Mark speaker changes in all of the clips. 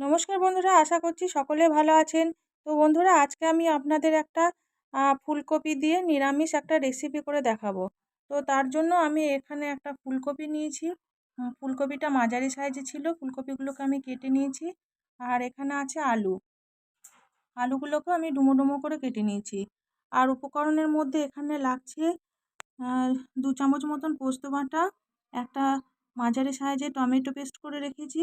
Speaker 1: নমস্কার বন্ধুরা, আশা করছি সকলে ভালো আছেন। তো বন্ধুরা, আজকে আমি আপনাদের একটা ফুলকপি দিয়ে নিরামিষ একটা রেসিপি করে দেখাবো। তো তার জন্য আমি এখানে একটা ফুলকপি নিয়েছি। ফুলকপিটা মাঝারি সাইজে ছিল, ফুলকপিগুলোকে আমি কেটে নিয়েছি। আর এখানে আছে আলু। আলুগুলোকে আমি ডুমো ডুমো করে কেটে নিয়েছি। আর উপকরণের মধ্যে এখানে লাগছে 2 চামচ মতন পোস্ত বাটা, একটা মাঝারি সাইজে টমেটো পেস্ট করে রেখেছি,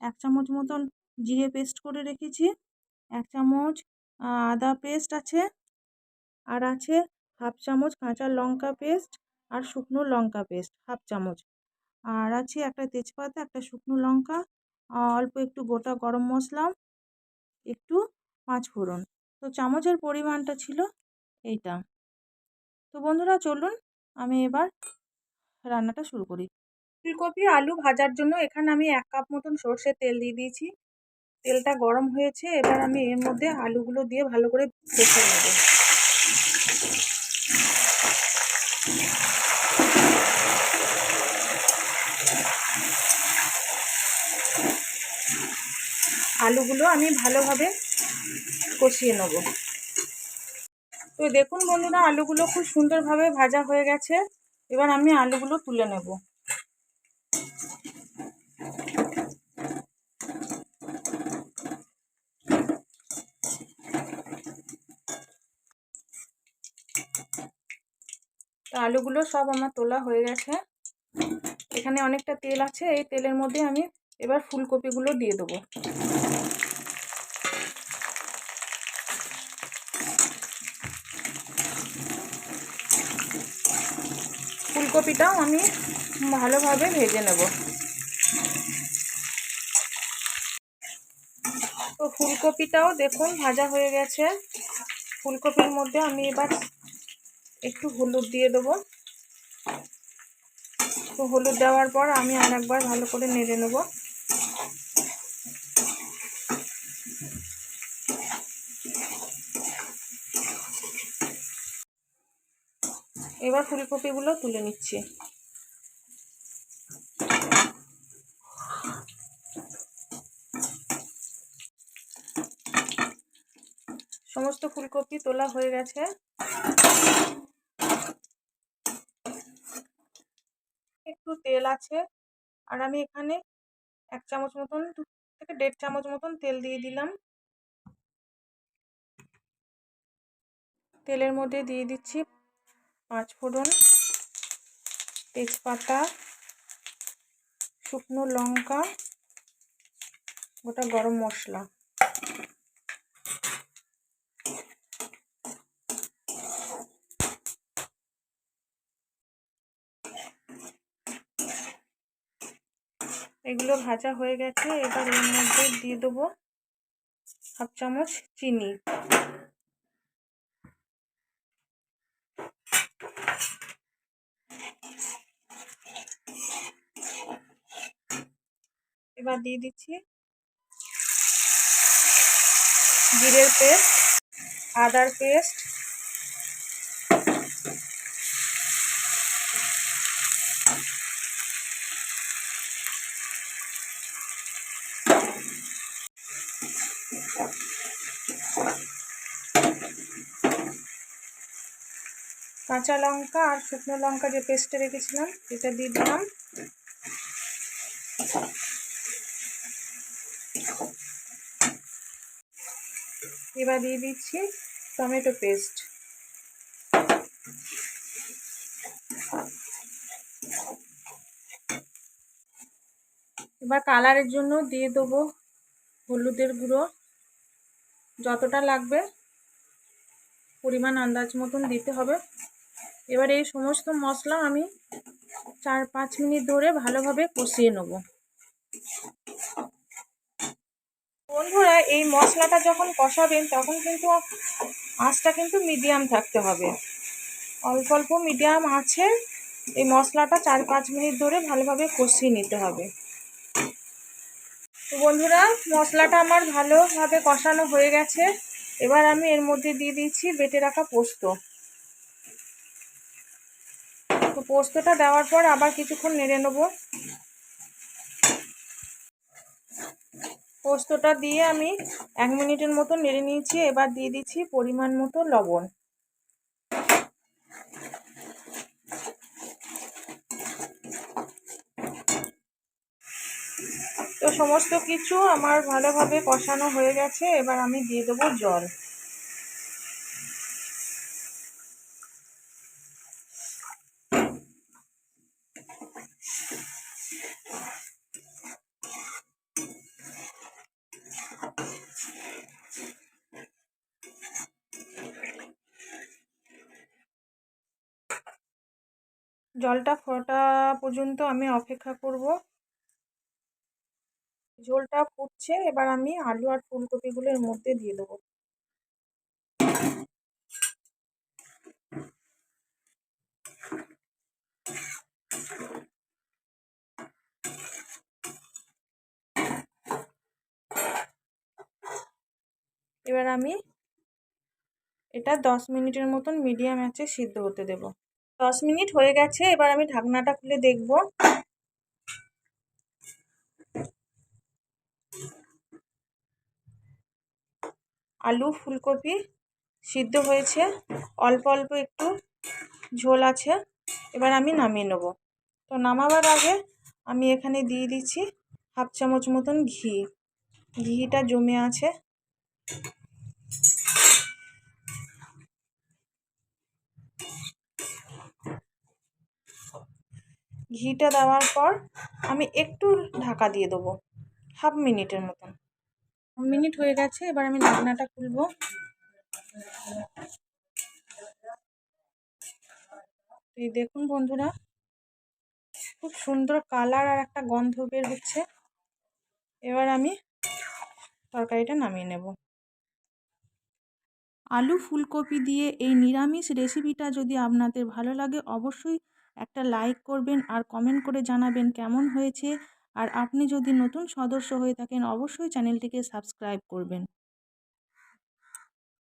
Speaker 1: 1 চামচ মতন জিরে পেস্ট করে রেখেছি, 1 চামচ আদা পেস্ট আছে, আর আছে 1/2 চামচ কাঁচা লঙ্কা পেস্ট আর শুকনো লঙ্কা পেস্ট 1/2 চামচ, আর আছে একটা তেজপাতা, একটা শুকনো লঙ্কা, অল্প একটু গোটা গরম মশলা, একটু 5 ফোড়ন। তো চামচের পরিমাণটা ছিল এইটা। তো বন্ধুরা, চলুন আমি এবার রান্নাটা শুরু করি। ফুলকপি আলু ভাজার জন্য এখানে আমি 1 কাপ মতন সরষের তেল দিয়ে দিয়েছি। তেলটা গরম হয়েছে, এবার আমি এর মধ্যে আলুগুলো দিয়ে ভালো করে কষিয়ে নেব। আলুগুলো আমি ভালোভাবে কষিয়ে নেব। তো দেখুন বন্ধুরা, আলুগুলো খুব সুন্দরভাবে ভাজা হয়ে গেছে। এবার আমি আলুগুলো তুলে নেব। তো আলুগুলো সব আমার তোলা হয়ে গেছে। এখানে অনেকটা তেল আছে, এই তেলের মধ্যে আমি এবার ফুলকপিগুলো দিয়ে দেবো। ফুলকপিটাও আমি ভালোভাবে ভেজে নেব। তো ফুলকপিটাও দেখুন ভাজা হয়ে গেছে। ফুলকপির মধ্যে আমি এবার একটু হলুদ দিয়ে দেবো। তো হলুদ দেওয়ার পর আমি আরেকবার ভালো করে নেড়ে নেব। এবার ফুলকপিগুলো তুলে নিচ্ছি। সমস্ত ফুলকপি তোলা হয়ে গেছে। একটু তেল আছে, আর আমি এখানে 1 চামচ মতন থেকে 1.5 চামচ মতন তেল দিয়ে দিলাম। তেলের মধ্যে দিয়ে দিচ্ছি 5 ফোড়ন, তেজপাতা, শুকনো লঙ্কা, গোটা গরম মশলা। এগুলো ভাজা হয়ে গেছে। এবার এর মধ্যে দিয়ে দেবো 1/2 চামচ চিনি। এবার দিয়ে দিচ্ছি জিরের পেস্ট, আদার পেস্ট, কাঁচা লঙ্কা আর শুকনো লঙ্কা যে পেস্টে রেখেছিলাম এটা দিয়ে দিলাম। এবার দিয়ে দিচ্ছি টমেটো পেস্ট। এবার কালারের জন্য দিয়ে দেবো হলুদের গুঁড়ো, যতটা লাগবে পরিমাণ আন্দাজ মতন দিতে হবে। এবার এই সমস্ত মশলা আমি 4-5 মিনিট ধরে ভালোভাবে কষিয়ে নেব। বন্ধুরা, এই মশলাটা যখন কষাবেন তখন কিন্তু আঁচটা কিন্তু মিডিয়াম থাকতে হবে। অল্প অল্প মিডিয়াম আছে এই মশলাটা 4-5 মিনিট ধরে ভালোভাবে কষিয়ে নিতে হবে। তো বন্ধুরা, মশলাটা আমার ভালোভাবে কষানো হয়ে গেছে। এবার আমি এর মধ্যে দিয়ে দিচ্ছি বেটে রাখা পোস্ত। তো পোস্তটা দেওয়ার পর আবার কিছুক্ষণ নেড়ে নেব। পোস্তটা দিয়ে আমি 1 মিনিটের মতো নেড়ে নিয়েছি। এবার দিয়ে দিচ্ছি পরিমাণ মতো লবণ। তো সমস্ত কিছু আমার ভালোভাবে কষানো হয়ে গেছে। এবার আমি দিয়ে দেবো জল। জলটা ফোটা পর্যন্ত আমি অপেক্ষা করব। ঝোলটা ফুটছে, এবার আমি আলু আর ফুলকপিগুলো এর মধ্যে দিয়ে দেবো। এবার আমি এটা 10 মিনিটের মতন মিডিয়াম আঁচে সিদ্ধ হতে দেব। 10 মিনিট হয়ে গেছে। এবার আমি ঢাকনাটা খুলে দেখব। আলু ফুলকপি সিদ্ধ হয়েছে, অল্প অল্প একটু ঝোল আছে। এবার আমি নামিয়ে নেব। তো নামাবার আগে আমি এখানে দিয়ে দিচ্ছি 1/2 চামচ মতন ঘি। ঘিটা জমে আছে। ঘিটা দেওয়ার পর আমি একটু ঢাকা দিয়ে দেবো 1/2 মিনিটের মতন। 1 মিনিট হয়ে গেছে। এবার আমি ঢাকনাটা খুলবো। এই দেখুন বন্ধুরা, খুব সুন্দর কালার আর একটা গন্ধ বের হচ্ছে। এবার আমি তরকারিটা নামিয়ে নেব। আলু ফুলকপি দিয়ে এই নিরামিষ রেসিপিটা যদি আপনাদের ভালো লাগে অবশ্যই একটা লাইক করবেন আর কমেন্ট করে জানাবেন কেমন হয়েছে। আর আপনি যদি নতুন সদস্য হয়ে থাকেন অবশ্যই চ্যানেলটিকে সাবস্ক্রাইব করবেন।